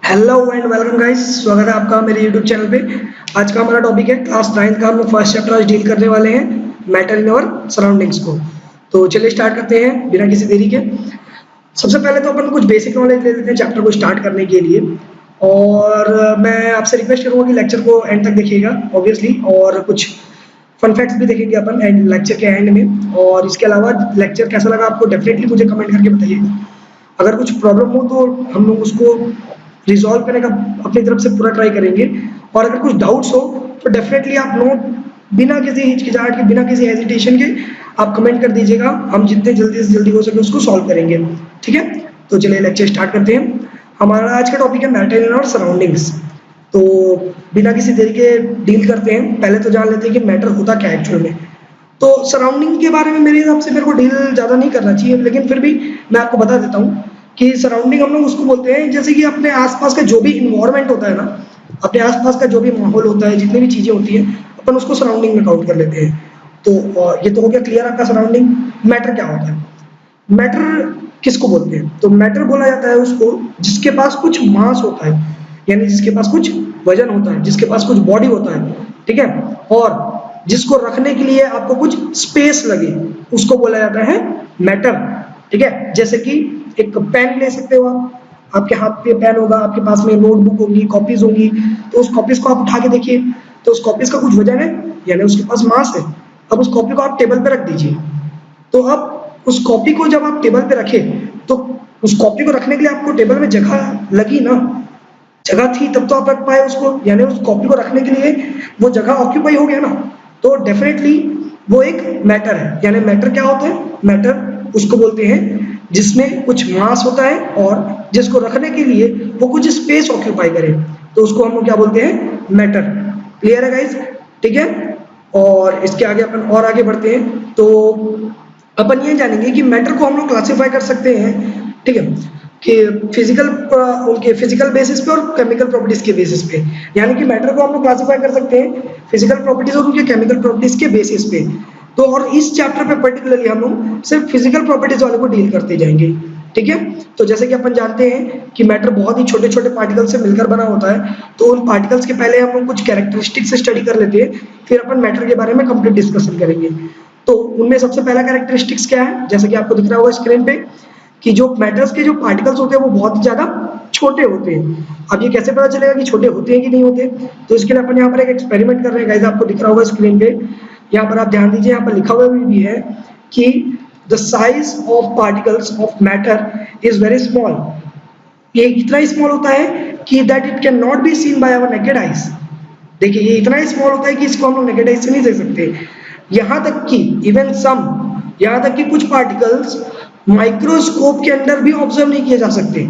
Hello and welcome guys, स्वागत है आपका मेरे यूट्यूब चैनल पे। आज का हमारा टॉपिक है क्लास 9 का। हम लोग फर्स्ट चैप्टर आज डील करने वाले हैं, मैटर इन और सराउंडिंग्स को। तो चलिए स्टार्ट करते हैं बिना किसी देरी के। सबसे पहले तो अपन कुछ बेसिक नॉलेज ले लेते हैं चैप्टर को स्टार्ट करने के लिए। और मैं आपसे रिक्वेस्ट करूँगा कि लेक्चर को एंड तक देखिएगा ऑब्वियसली, और कुछ फन फैक्ट्स भी देखेंगे अपन एंड लेक्चर के एंड में। और इसके अलावा लेक्चर कैसा लगा आपको डेफिनेटली मुझे कमेंट करके बताइएगा। अगर कुछ प्रॉब्लम हो तो हम लोग उसको रिजॉल्व करने का अपनी तरफ से पूरा ट्राई करेंगे। और अगर कुछ डाउट्स हो तो डेफिनेटली आप नोट बिना किसी हिचकिचाहट के, बिना किसी हेजिटेशन के आप कमेंट कर दीजिएगा। हम जितने जल्दी से जल्दी हो सके उसको सॉल्व करेंगे, ठीक है। तो चलिए लेक्चर स्टार्ट करते हैं। हमारा आज का टॉपिक है मैटर इन और सराउंडिंग्स। तो बिना किसी देरी के डील करते हैं। पहले तो जान लेते हैं कि मैटर होता क्या है एक्चुअल में। तो सराउंडिंग के बारे में मेरे हिसाब से मेरे को डील ज़्यादा नहीं करना चाहिए, लेकिन फिर भी मैं आपको बता देता हूँ कि सराउंडिंग हम लोग उसको बोलते हैं जैसे कि अपने आसपास का जो भी इन्वायरमेंट होता है ना, अपने आसपास का जो भी माहौल होता है, जितनी भी चीज़ें होती हैं, अपन उसको सराउंडिंग में काउंट कर लेते हैं। तो ये तो हो गया क्लियर आपका सराउंडिंग। मैटर क्या होता है? मैटर किसको बोलते हैं? तो मैटर बोला जाता है उसको जिसके पास कुछ मास होता है, यानी जिसके पास कुछ वजन होता है, जिसके पास कुछ बॉडी होता है, ठीक है। और जिसको रखने के लिए आपको कुछ स्पेस लगे, उसको बोला जाता है मैटर, ठीक है। जैसे कि एक पेन ले सकते हो आप, आपके हाथ पे पेन होगा, आपके पास में नोटबुक होगी, कॉपीज होंगी। तो उस कॉपीज को आप उठा के देखिए, तो उस कॉपीज का कुछ वजन है, यानी उसके पास मास है। अब उस कॉपी को आप टेबल पे रख दीजिए। तो अब उस कॉपी को जब आप टेबल पे रखें, तो उस कॉपी को रखने के लिए आपको टेबल में जगह लगी ना, जगह थी तब तो आप रख पाए उसको, यानी उस कॉपी को रखने के लिए वो जगह ऑक्यूपाई हो गया ना। तो डेफिनेटली वो एक मैटर है। यानी मैटर क्या होता है? मैटर उसको बोलते हैं जिसमें कुछ मास होता है और जिसको रखने के लिए वो कुछ स्पेस ऑक्यूपाई करे, तो उसको हम लोग क्या बोलते हैं? मैटर। क्लियर है गाइज? ठीक है। और इसके आगे अपन और आगे बढ़ते हैं। तो अपन ये जानेंगे कि मैटर को हम लोग क्लासिफाई कर सकते हैं, ठीक है, कि उनके फिजिकल बेसिस पे और केमिकल प्रॉपर्टीज के बेसिस पे। यानी कि मैटर को हम लोग क्लासिफाई कर सकते हैं फिजिकल प्रॉपर्टीज और उनके केमिकल प्रॉपर्टीज के बेसिस पे। तो और इस चैप्टर पे पर्टिकुलरली हम लोग सिर्फ फिजिकल प्रॉपर्टीज वाले को डील करते जाएंगे, ठीक है। तो जैसे कि अपन जानते हैं कि मैटर बहुत ही छोटे छोटे पार्टिकल से मिलकर बना होता है। तो उन पार्टिकल्स के पहले हम लोग कुछ कैरेक्टरिस्टिक्स स्टडी कर लेते हैं, फिर अपन मैटर के बारे में कंप्लीट डिस्कशन करेंगे। तो उनमें सबसे पहला कैरेक्टरिस्टिक्स क्या है? जैसे कि आपको दिख रहा होगा स्क्रीन पे कि जो मैटर्स के जो पार्टिकल्स होते हैं वो बहुत ज़्यादा छोटे होते हैं। अब ये कैसे पता चलेगा कि छोटे होते हैं कि नहीं होते? तो इसके लिए अपन यहाँ पर एक एक्सपेरिमेंट कर रहे हैं गाइस, आपको दिख रहा होगा स्क्रीन पे। यहाँ पर आप ध्यान दीजिए, यहाँ पर लिखा हुआ भी है कि the size of particles of matter is very small. ये इतना स्मॉल होता है कि that it can not be seen by our naked eyes. देखिए ये इतना स्मॉल होता है कि इसको हम लोग नेकेड आइज से नहीं देख सकते। यहाँ तक कि इवन सम, यहाँ तक कि कुछ पार्टिकल्स माइक्रोस्कोप के अंदर भी ऑब्जर्व नहीं किए जा सकते।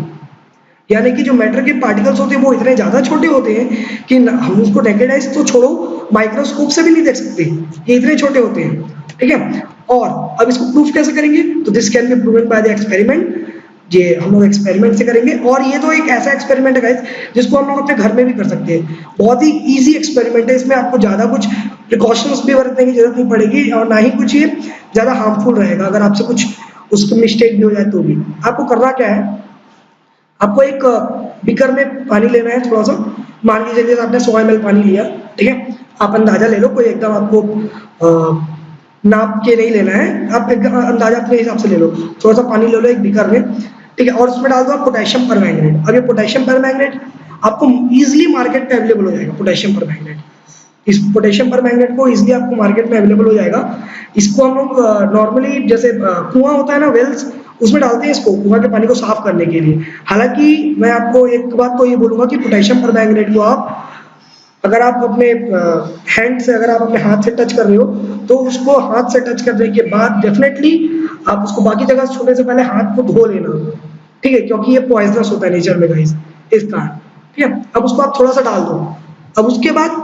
यानी कि जो मैटर के पार्टिकल्स होते हैं वो इतने ज्यादा छोटे होते हैं कि हम उसको नेकेड आइज तो छोड़ो, माइक्रोस्कोप से भी नहीं देख सकते। ये इतने छोटे होते हैं, ठीक है। और अब इसको प्रूफ कैसे करेंगे? तो this can be proven by the experiment. ये हम लोग एक्सपेरिमेंट से करेंगे, और ये तो एक ऐसा एक्सपेरिमेंट है गाइस जिसको हम लोग अपने घर में भी कर सकते हैं। बहुत ही इजी एक्सपेरिमेंट है, इसमें आपको ज़्यादा कुछ प्रिकॉशंस भी बरतने की जरूरत नहीं पड़ेगी, और ना ही कुछ ये ज़्यादा हार्मफुल रहेगा। अगर आपसे कुछ उसको मिस्टेक भी हो जाए तो भी आपको करना क्या है, आपको एक बीकर में पानी लेना है थोड़ा सा। मान लीजिए जैसे आपने 100 ml पानी लिया, ठीक है। आप अंदाजा ले लो, कोई एकदम आपको नाप के नहीं लेना है, आप एक अंदाजा अपने हिसाब से ले लो। थोड़ा सा पानी ले लो एक बीकर में, ठीक है, और उसमें डाल दो आप पोटेशियम परमैंगनेट। अब ये पोटेशियम परमैंगनेट आपको इजीली मार्केट में अवेलेबल हो जाएगा। पोटेशियम परमैंगनेट, इस पोटेशियम परमैंगनेट को इजीली आपको मार्केट में अवेलेबल हो जाएगा। इसको हम लोग नॉर्मली जैसे कुआं होता है ना, वेल्स, उसमें डालते हैं इसको कुआं के पानी को साफ करने के लिए। हालांकि मैं आपको एक बात तो ये बोलूंगा कि पोटेशियम परमैंगनेट को आप अगर आप अपने हैंड से, अगर आप अपने हाथ से टच कर रहे हो, तो उसको हाथ से टच करने के बाद डेफिनेटली आप उसको बाकी जगह छूने से पहले हाथ को धो लेना, ठीक है, क्योंकि ये पॉइजनस होता है नेचर में गाइस, इस कारण, ठीक है। अब उसको आप थोड़ा सा डाल दो। अब उसके बाद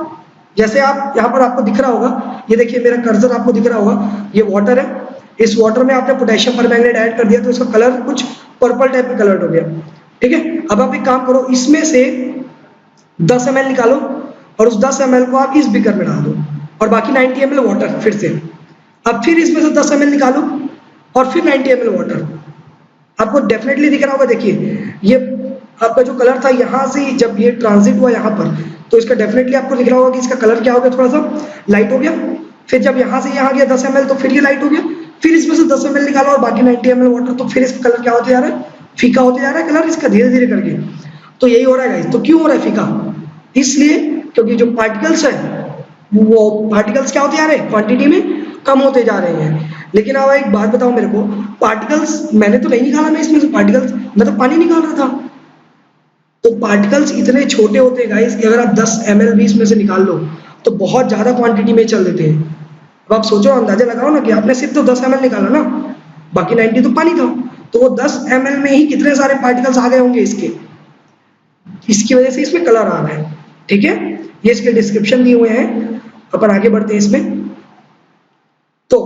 जैसे आप यहाँ पर आपको दिख रहा होगा, ये देखिए मेरा कर्सर आपको दिख रहा होगा, ये वाटर है। इस वाटर में आपने पोटेशियम परमैंगनेट ऐड कर दिया तो इसका कलर कुछ पर्पल टाइप का कलर हो गया, ठीक है। अब आप एक काम करो, इसमें से 10 ml निकालो और उस 10 ml को आप इस बीकर में डाल दो, और बाकी 90 ml वाटर फिर से। अब फिर इसमें से 10 ml निकालो और फिर 90 ml वाटर। आपको डेफिनेटली दिख रहा होगा, देखिए ये आपका जो कलर था यहाँ से जब ये ट्रांजिट हुआ यहाँ पर, तो इसका डेफिनेटली आपको दिख रहा होगा कि इसका कलर क्या हो गया, थोड़ा सा लाइट हो गया। फिर जब यहाँ से यहाँ गया 10 ml, तो फिर ये लाइट हो गया। फिर इसमें से 10 ml निकाला और बाकी 90 ml वाटर, तो फिर इसका कलर क्या होते जा रहा है, फीका होते जा रहा है कलर इसका धीरे धीरे करके। तो यही हो रहा है गाइस। तो क्यों हो रहा है फीका, इसलिए क्योंकि जो पार्टिकल्स है वो पार्टिकल्स क्या होते जा रहे हैं, क्वांटिटी में कम होते जा रहे हैं। लेकिन अब एक बात बताओ मेरे को, पार्टिकल्स मैंने तो नहीं निकाला, मैं इसमें से पार्टिकल्स, मैं तो पानी निकाल रहा था। तो पार्टिकल्स इतने छोटे होते हैं गाइस कि अगर आप 10 ml भी इसमें से निकाल लो तो बहुत ज़्यादा क्वांटिटी में चल देते हैं। अब आप सोचो, अंदाजा लगाओ ना कि आपने सिर्फ तो 10 ml निकाला ना, बाकी 90 तो पानी था, तो वो 10 ml में ही कितने सारे पार्टिकल्स आ गए होंगे इसके, इसकी वजह से इसमें कलर आ रहा है। ठीक है, ये इसके डिस्क्रिप्शन दिए हुए हैं, अपन आगे बढ़ते हैं इसमें। तो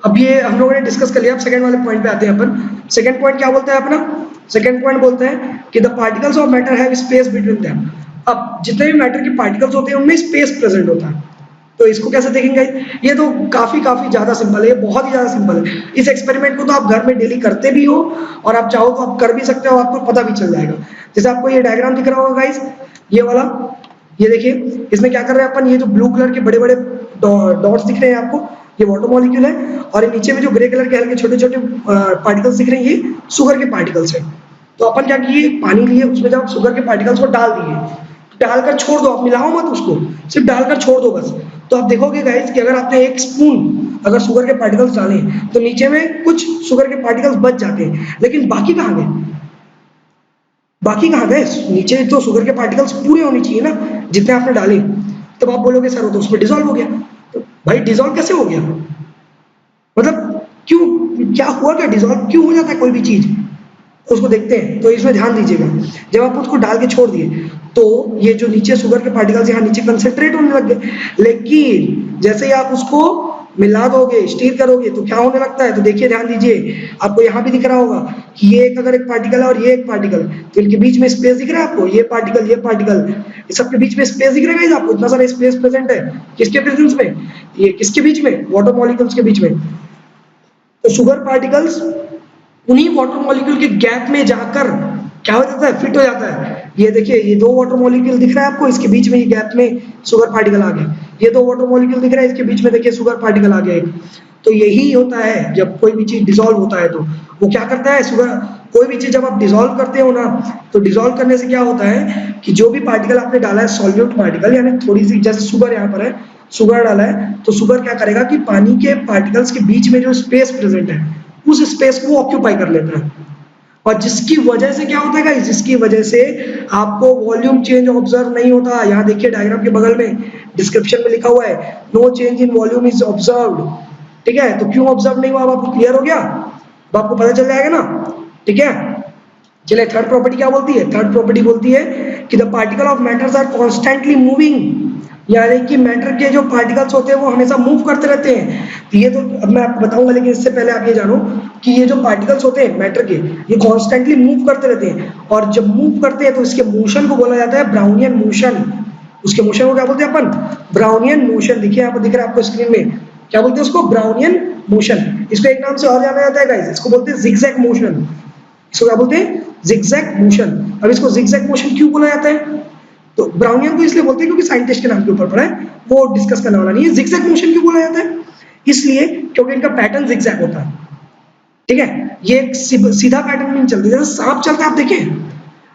अब ये हम लोगों ने डिस्कस कर लिया। अब सेकंड वाले पॉइंट पे आते हैं अपन। सेकंड पॉइंट क्या बोलता है अपना, सेकंड पॉइंट बोलते हैं कि the particles of matter have space between them. अब जितने भी मैटर के पार्टिकल्स होते हैं उनमें स्पेस प्रेजेंट होता है। तो इसको कैसे देखेंगे, ये तो काफी ज्यादा सिंपल है, ये बहुत ही ज्यादा सिंपल है। इस एक्सपेरिमेंट को तो आप घर में डेली करते भी हो और आप चाहो तो आप कर भी सकते हो, आपको पता भी चल जाएगा। जैसे आपको ये डायग्राम दिख रहा होगा गाइस, ये वाला, ये देखिए इसमें क्या कर रहे हैं अपन, ये जो ब्लू कलर के बड़े बड़े डॉट्स दिख रहे हैं आपको, ये वाटर मॉलिक्यूल है, और नीचे में जो ग्रे कलर के हल्के छोटे छोटे पार्टिकल्स दिख रहे हैं, ये शुगर के पार्टिकल्स है। तो अपन क्या किए, पानी लिए, उसमें जब शुगर के पार्टिकल्स को डाल दिए, डालकर छोड़ दो, आप मिलाओ मत उसको, सिर्फ डालकर छोड़ दो बस। तो आप देखोगे गाइस कि अगर आपने 1 स्पून अगर शुगर के पार्टिकल्स डाले तो नीचे में कुछ शुगर के पार्टिकल्स बच जाते हैं, लेकिन बाकी कहाँ गए, बाकी कहाँ गए, नीचे तो शुगर के पार्टिकल्स पूरे होने चाहिए ना जितने आपने डाले। तब आप बोलोगे सर वो तो उसमें डिसॉल्व हो गया। तो भाई डिसॉल्व कैसे हो गया, मतलब क्यों, क्या हुआ, क्या डिसॉल्व क्यों हो जाता है कोई भी चीज, उसको देखते हैं। तो इसमें ध्यान दीजिएगा, जब आप उसको डाल के छोड़ दिए तो ये जो नीचे शुगर के पार्टिकल्स यहाँ नीचे कंसंट्रेट होने लग गए, लेकिन जैसे ही आप उसको मिला दोगे, स्टीर करोगे, तो क्या होने लगता है, तो देखिए ध्यान दीजिए, आपको यहाँ भी दिख रहा होगा कि ये एक अगर एक पार्टिकल है और ये एक पार्टिकल, तो इनके बीच में स्पेस दिख रहा है आपको, ये पार्टिकल, इस सबके बीच में स्पेस दिख रहा है आपको, इतना सारा स्पेस प्रेजेंट है किसके प्रेजेंस में, ये किसके बीच में, वाटर मॉलिक्यूल्स के बीच में। तो शुगर पार्टिकल्स उन्हीं वाटर मॉलिक्यूल के गैप में जाकर क्या हो जाता है, फिट हो जाता है। ये देखिए, ये 2 वाटर मॉलिक्यूल दिख रहा है आपको, इसके बीच में ये गैप में शुगर पार्टिकल आ गया, ये 2 वाटर मॉलिक्यूल दिख रहा है, इसके बीच में देखिए शुगर पार्टिकल आ गया एक। तो यही होता है जब कोई भी चीज डिसॉल्व होता है, तो वो क्या करता है, शुगर, कोई भी चीज जब आप डिसॉल्व करते हो ना, तो डिसॉल्व करने से क्या होता है कि जो भी पार्टिकल आपने डाला है, सॉल्यूट पार्टिकल, यानी थोड़ी सी, जैसे शुगर यहाँ पर है, शुगर डाला है, तो शुगर क्या करेगा कि पानी के पार्टिकल्स के बीच में जो स्पेस प्रेजेंट है, उस स्पेस को ऑक्यूपाई कर लेता है, और जिसकी वजह से क्या होता है गाइस, जिसकी वजह से आपको वॉल्यूम चेंज ऑब्जर्व नहीं होता। यहाँ देखिए डायग्राम के बगल में डिस्क्रिप्शन में लिखा हुआ है, no change in volume is observed. ठीक है, तो क्यों ऑब्जर्व नहीं हुआ, आपको क्लियर हो गया, तो आपको पता चल जाएगा ना। ठीक है, चलिए थर्ड प्रॉपर्टी क्या बोलती है, थर्ड प्रॉपर्टी बोलती है कि the particle of matters are constantly moving, यानी कि मैटर के जो पार्टिकल्स होते हैं वो हमेशा मूव करते रहते हैं। तो ये तो अब मैं आपको बताऊंगा, लेकिन इससे पहले आप ये जानो कि ये जो पार्टिकल्स होते हैं मैटर के, ये कॉन्स्टेंटली मूव करते रहते हैं, और जब मूव करते हैं तो इसके मोशन को बोला जाता है ब्राउनियन मोशन। उसके मोशन को क्या बोलते हैं अपन, ब्राउनियन मोशन। देखिए यहाँ पर दिख रहा है आपको स्क्रीन में, क्या बोलते हैं उसको, ब्राउनियन मोशन। इसको एक नाम से और जाना जाता है गाइस, इसको बोलते हैं जिगजैग मोशन। इसको क्या बोलते हैं, जिगजैग मोशन। अब इसको जिगजैग मोशन क्यों बोला जाता है, तो ब्राउनियन को इसलिए बोलते हैं क्योंकि साइंटिस्ट के नाम के ऊपर पड़ा है, वो डिस्कस करने वाला नहीं है। जिगजैग मोशन क्यों बोला जाता है, इसलिए क्योंकि इनका पैटर्न जिगजैग होता है। ठीक है, ये एक सीधा पैटर्न नहीं चलता, जैसे सांप चलता है, आप देखें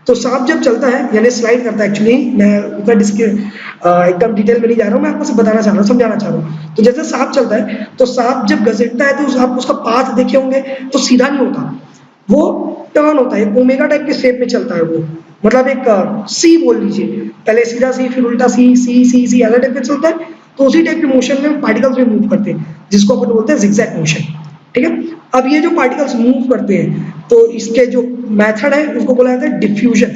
तो सांप जब चलता है यानी स्लाइड करता है, एक्चुअली मैं उतना एकदम डिटेल में नहीं जा रहा हूँ, मैं आपको सिर्फ बताना चाह रहा हूँ, समझाना चाह रहा हूँ। तो जैसे सांप चलता है, तो सांप जब घसीटता है तो आप उसका पाथ देखे होंगे, तो सीधा नहीं होता, वो टर्न होता है, ओमेगा टाइप के शेप में चलता है वो, मतलब एक सी बोल लीजिए, पहले सीधा सी, फिर उल्टा सी, सी सी सी अलग टाइप का चलता है। तो उसी टाइप के मोशन में पार्टिकल्स भी मूव करते हैं, जिसको अपन बोलते हैं जिगजैग मोशन। ठीक है, अब ये जो पार्टिकल्स मूव करते हैं, तो इसके जो मेथड है उसको बोला जाता है डिफ्यूजन।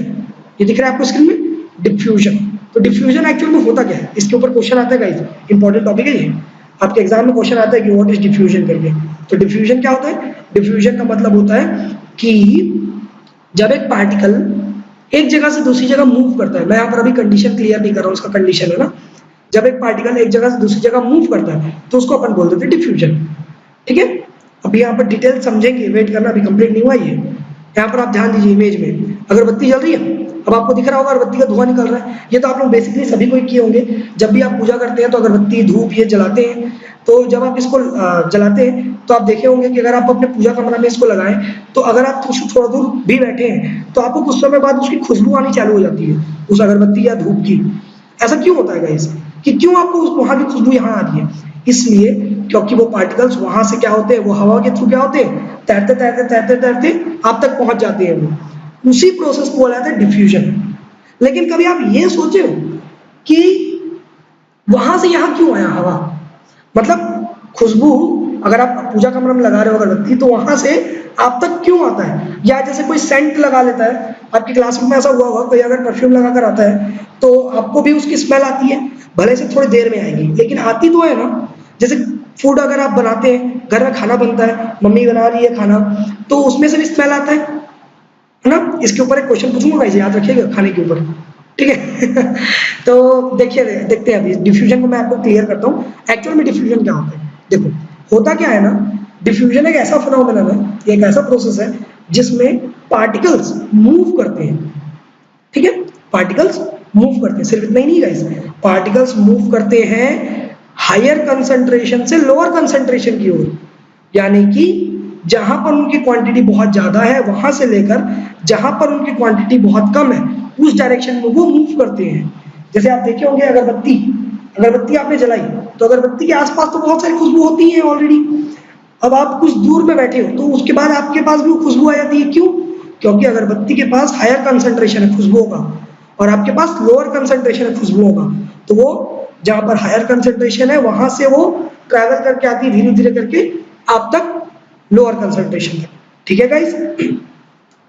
ये दिख रहा है आपको स्क्रीन में, डिफ्यूजन। तो डिफ्यूजन एक्चुअल में होता क्या है, इसके ऊपर क्वेश्चन आता है गाइस, इंपॉर्टेंट टॉपिक है ये, आपके एग्जाम में क्वेश्चन आता है कि व्हाट इज डिफ्यूजन करके। तो डिफ्यूजन क्या होता है, डिफ्यूजन का मतलब होता है कि जब एक पार्टिकल एक जगह से दूसरी जगह मूव करता है, मैं यहाँ पर अभी कंडीशन क्लियर नहीं कर रहा हूँ, उसका कंडीशन है ना, जब एक पार्टिकल एक जगह से दूसरी जगह मूव करता है तो उसको अपन बोल देते हैं डिफ्यूजन। ठीक है, अभी यहाँ पर डिटेल समझेंगे, वेट करना, अभी कंप्लीट नहीं हुआ ये। यहाँ पर आप ध्यान दीजिए, इमेज में अगरबत्ती जल रही है, अब आपको दिख रहा होगा अगरबत्ती का धुआं निकल रहा है। ये तो आप लोग बेसिकली सभी को किए होंगे, जब भी आप पूजा करते हैं तो अगरबत्ती धूप ये जलाते हैं। तो जब आप इसको जलाते हैं तो आप देखे होंगे कि अगर आप अपने पूजा कमरा में इसको लगाएं तो अगर आप थोड़ा दूर भी बैठे हैं तो आपको कुछ समय बाद उसकी खुशबू आनी चालू हो जाती है उस अगरबत्ती या धूप की। ऐसा क्यों होता है गाइस कि क्यों आपको वहां की खुशबू यहाँ आ रही है? इसलिए क्योंकि वो पार्टिकल्स वहां से क्या होते हैं, वो हवा के थ्रू क्या होते हैं, तैरते तैरते तैरते तैरते आप तक पहुंच जाते हैं। वो उसी प्रोसेस को बोला जाता है डिफ्यूजन। लेकिन कभी आप ये सोचे कि वहां से यहाँ क्यों आया हवा? मतलब खुशबू अगर आप पूजा कमरे में लगा रहे हो अगरबत्ती तो वहां से आप तक क्यों आता है? या जैसे कोई सेंट लगा लेता है, आपकी क्लास में ऐसा हुआ होगा, कोई अगर परफ्यूम लगा कर आता है तो आपको भी उसकी स्मेल आती है, भले से थोड़ी देर में आएगी लेकिन आती तो है ना। जैसे फूड अगर आप बनाते हैं, घर में खाना बनता है, मम्मी बना रही है खाना, तो उसमें से भी स्मेल आता है ना। इसके ऊपर एक क्वेश्चन पूछूंगा भाई, याद रखिएगा खाने के ऊपर, ठीक है? तो देखिए देखते हैं अभी डिफ्यूजन को मैं आपको क्लियर करता हूँ। एक्चुअल में डिफ्यूजन क्या होता है? देखो होता क्या है ना, डिफ्यूजन एक ऐसा फिनोमेनन है, एक ऐसा प्रोसेस है जिसमें पार्टिकल्स मूव करते हैं, ठीक है? पार्टिकल्स मूव करते हैं, सिर्फ इतना ही नहीं गाइस, पार्टिकल्स मूव करते हैं हायर कंसंट्रेशन से लोअर कंसंट्रेशन की ओर। यानी कि जहां पर उनकी क्वांटिटी बहुत ज्यादा है वहां से लेकर जहां पर उनकी क्वांटिटी बहुत कम है उस डायरेक्शन में वो मूव करते हैं। जैसे आप देखे होंगे अगरबत्ती, अगरबत्ती आपने जलाई तो अगरबत्ती के आसपास तो बहुत सारी खुशबू होती है ऑलरेडी। अब आप कुछ दूर में बैठे हो तो उसके बाद आपके पास भी खुशबू आ जाती है। क्यों? क्योंकि अगरबत्ती के पास हायर कंसंट्रेशन है खुशबुओं का और आपके पास लोअर कंसंट्रेशन है खुशबुओं का। तो वो जहां पर हायर कंसंट्रेशन है वहां से वो ट्रैवल करके आती है धीरे धीरे करके आप तक लोअर कंसंट्रेशन तक, ठीक है गाइस?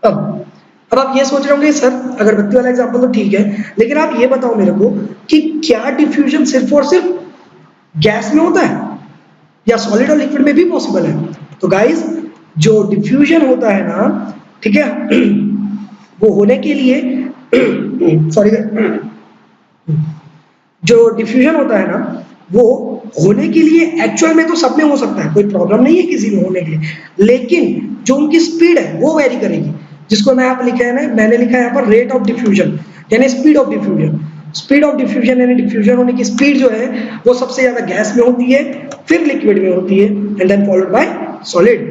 अब आप ये सोच रहे होंगे सर अगरबत्ती वाला एग्जांपल तो ठीक है, लेकिन आप ये बताओ मेरे को कि क्या डिफ्यूजन सिर्फ और सिर्फ गैस में होता है या सॉलिड और लिक्विड में भी पॉसिबल है? तो गाइस जो डिफ्यूजन होता है ना, ठीक है, वो होने के लिए सॉरी जो डिफ्यूजन होता है ना वो होने के लिए एक्चुअल में तो सब में हो सकता है, कोई प्रॉब्लम नहीं है किसी में होने के लिए, लेकिन जो उनकी स्पीड है वो वेरी करेगी, जिसको मैं यहाँ पर लिखा है ना, मैंने लिखा है यहाँ पर रेट ऑफ डिफ्यूजन यानी speed of diffusion. Speed of diffusion यानी डिफ्यूजन होने की स्पीड जो है वो सबसे ज्यादा गैस में होती है, फिर लिक्विड में होती है and then followed by solid.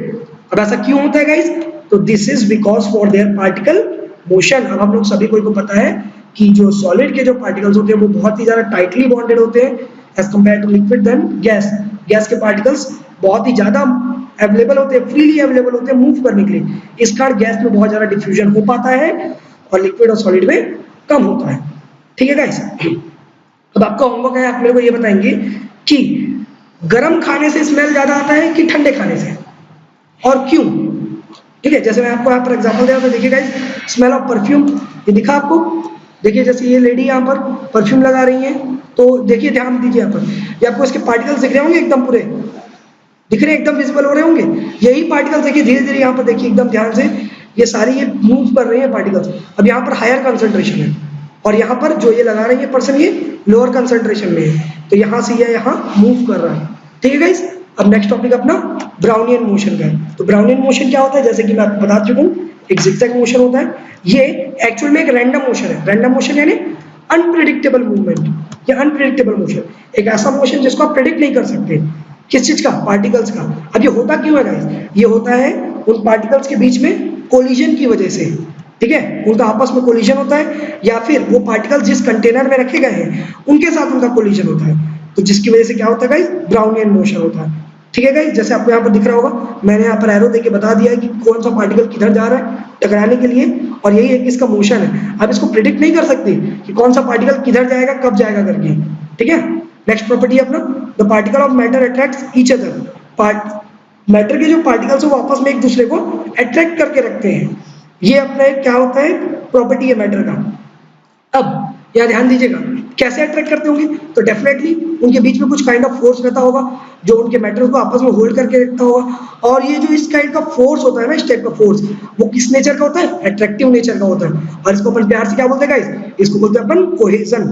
अब ऐसा क्यों होता है गाइस? तो this is because for their particle motion. अब हम लोग सभी को पता है कि जो सॉलिड के जो पार्टिकल्स होते हैं वो बहुत ही ज्यादा टाइटली बॉन्डेड होते हैं as compare to liquid than gas. Gas के पार्टिकल्स बहुत ही ज्यादा अवेलेबल होते हैं, फ्रीली अवेलेबल होते हैं मूव करने के लिए, इस कारण गैस में बहुत ज्यादा डिफ्यूजन हो पाता है और लिक्विड और सॉलिड में कम होता है, ठीक है गाइस? अब आपका होमवर्क है, आप मेरे को ये बताएंगे कि गर्म खाने से स्मेल ज्यादा आता है कि ठंडे खाने से और क्यों? ठीक है, जैसे मैं आपको यहाँ पर एग्जांपल दे रहा हूं, देखिए गाइस स्मेल ऑफ परफ्यूम, ये दिखा आपको? देखिए जैसे ये लेडी यहाँ पर परफ्यूम लगा रही है तो देखिए ध्यान दीजिए यहाँ पर, ये आपको इसके पार्टिकल्स दिख रहे होंगे, एकदम पूरे दिख रहे हैं, एकदम विजिबल हो रहे होंगे। यही पार्टिकल्स देखिए धीरे धीरे यहाँ पर देखिए एकदम ध्यान से ये सारी ये मूव कर रही है पार्टिकल्स। अब यहाँ पर हायर कंसंट्रेशन है और यहाँ पर जो ये लगा रही है पर्सन ये लोअर कंसंट्रेशन में है, तो यहाँ से ये यहाँ मूव कर रहा है, ठीक है गाइस? अब नेक्स्ट टॉपिक अपना ब्राउनियन मोशन का है। तो ब्राउनियन मोशन क्या होता है? जैसे कि मैं आपको बता चुका हूँ, एक जिगजैग मोशन होता है, ये एक्चुअल में एक रैंडम मोशन है। रैंडम मोशन यानी अनप्रेडिक्टेबल मूवमेंट या अनप्रेडिक्टेबल मोशन, एक ऐसा मोशन जिसको आप प्रेडिक्ट नहीं कर सकते। किस चीज का? पार्टिकल्स का। अब ये होता क्यों है गाइस? ये होता है उन पार्टिकल्स के बीच में कोलिजन की वजह से, ठीक है? उनका आपस में कोलिजन होता है या फिर वो पार्टिकल्स जिस कंटेनर में रखे गए हैं उनके साथ उनका कोलिजन होता है, तो जिसकी वजह से क्या होता है गाइस? ब्राउनियन मोशन होता है, ठीक है गाइस? जैसे आपको यहाँ पर दिख रहा होगा, मैंने यहाँ पर एरो देके बता दिया है कि कौन सा पार्टिकल किधर जा रहा है टकराने के लिए, और यही एक इसका मोशन है। आप इसको प्रिडिक्ट नहीं कर सकते कि कौन सा पार्टिकल किधर जाएगा कब जाएगा करके, ठीक है? नेक्स्ट प्रॉपर्टी अपना, the particle of matter attracts each other. Matter के जो पार्टिकल्स वो आपस में एक दूसरे को अट्रैक्ट करके रखते हैं, ये अपना एक क्या होता है? प्रॉपर्टी है मैटर का। अब यहाँ ध्यान दीजिएगा, कैसे अट्रैक्ट करते होंगे? तो डेफिनेटली उनके बीच में कुछ काइंड ऑफ फोर्स रहता होगा जो उनके मैटर्स को आपस में होल्ड करके रखता होगा, और ये जो इस काइंड का फोर्स होता है ना, इस टाइप का फोर्स, वो किस नेचर का होता है? अट्रैक्टिव नेचर का होता है। और इसको अपन प्यार से क्या बोलते हैं गाइस? इसको बोलते हैं अपन कोहेजन।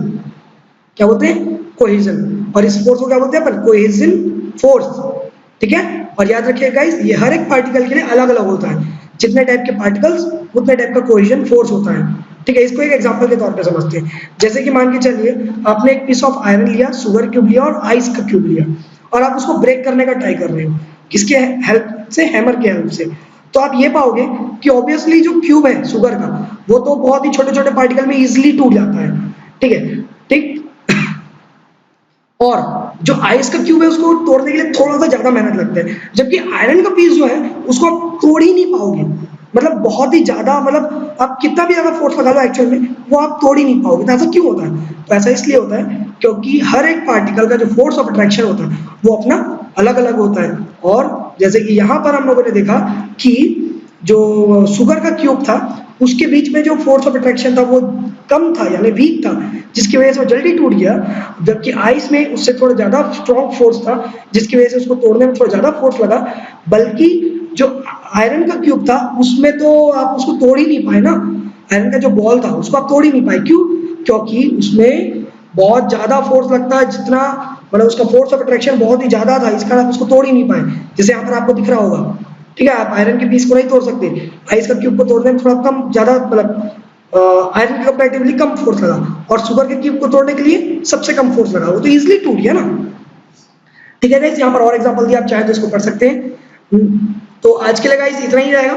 क्या बोलते हैं? कोहेजन। और इस फोर्स को क्या बोलते हैं अपन? कोहेजन फोर्स, ठीक है? और याद रखिए गाइस, ये हर एक पार्टिकल के लिए अलग अलग होता है, जितने टाइप के पार्टिकल्स उतने टाइप का कोहेजन फोर्स होता है, ठीक है, इसको एक एग्जांपल के तौर पे समझते हैं। जैसे कि मान के चलिए आपने एक पीस ऑफ आयरन लिया, शुगर क्यूब लिया और आइस का क्यूब लिया और आप उसको ब्रेक करने का ट्राई कर रहे हो, किसके हेल्प से? हैमर के हेल्प से। तो आप ये पाओगे कि ऑब्वियसली जो क्यूब है शुगर का वो तो बहुत ही छोटे छोटे पार्टिकल में इजिली टूट जाता है, ठीक है, ठीक। और जो आइस का क्यूब है उसको तोड़ने के लिए थोड़ा सा ज्यादा मेहनत लगता है, जबकि आयरन का पीस जो है उसको आप तोड़ ही नहीं पाओगे, मतलब बहुत ही ज्यादा, मतलब आप कितना भी ज्यादा फोर्स लगा लो एक्चुअल में वो आप तोड़ ही नहीं पाओगे। तो ऐसा क्यों होता है? तो ऐसा इसलिए होता है क्योंकि हर एक पार्टिकल का जो फोर्स ऑफ अट्रैक्शन होता है वो अपना अलग अलग होता है। और जैसे कि यहाँ पर हम लोगों ने देखा कि जो शुगर का क्यूब था उसके बीच में जो फोर्स ऑफ अट्रैक्शन था वो कम था, यानी वीक था, जिसकी वजह से वो जल्दी टूट गया। जबकि आइस में उससे थोड़ा ज्यादा स्ट्रॉन्ग फोर्स था जिसकी वजह से उसको तोड़ने में थोड़ा ज्यादा फोर्स लगा। बल्कि जो आयरन का क्यूब था उसमें तो आप उसको तोड़ ही नहीं पाए ना, आयरन का जो बॉल था उसको आप तोड़ ही नहीं पाए। क्यों? क्योंकि उसमें बहुत ज्यादा फोर्स लगता है, जितना मतलब उसका फोर्स ऑफ अट्रैक्शन बहुत ही ज्यादा था, इस कारण आप उसको तोड़ ही नहीं पाए। जैसे यहाँ पर आपको दिख रहा होगा, ठीक है, आप आयरन के पीस को नहीं तोड़ सकते, आइस का क्यूब को तोड़ने में थोड़ा कम ज्यादा मतलब आयरन के कंपैरेटिवली कम फोर्स लगा और शुगर के क्यूब को तोड़ने के लिए सबसे कम फोर्स लगा, वो तो इजिली टूट गया ना। ठीक है गाइस, यहाँ पर और एग्जांपल दिया, आप चाहे तो इसको पढ़ सकते हैं। तो आज के लिए गाइस इतना ही रहेगा।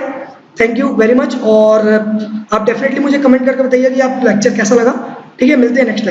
थैंक यू वेरी मच, और आप डेफिनेटली मुझे कमेंट करके बताइए कि आप लेक्चर कैसा लगा। ठीक है, मिलते हैं नेक्स्ट लेक्चर।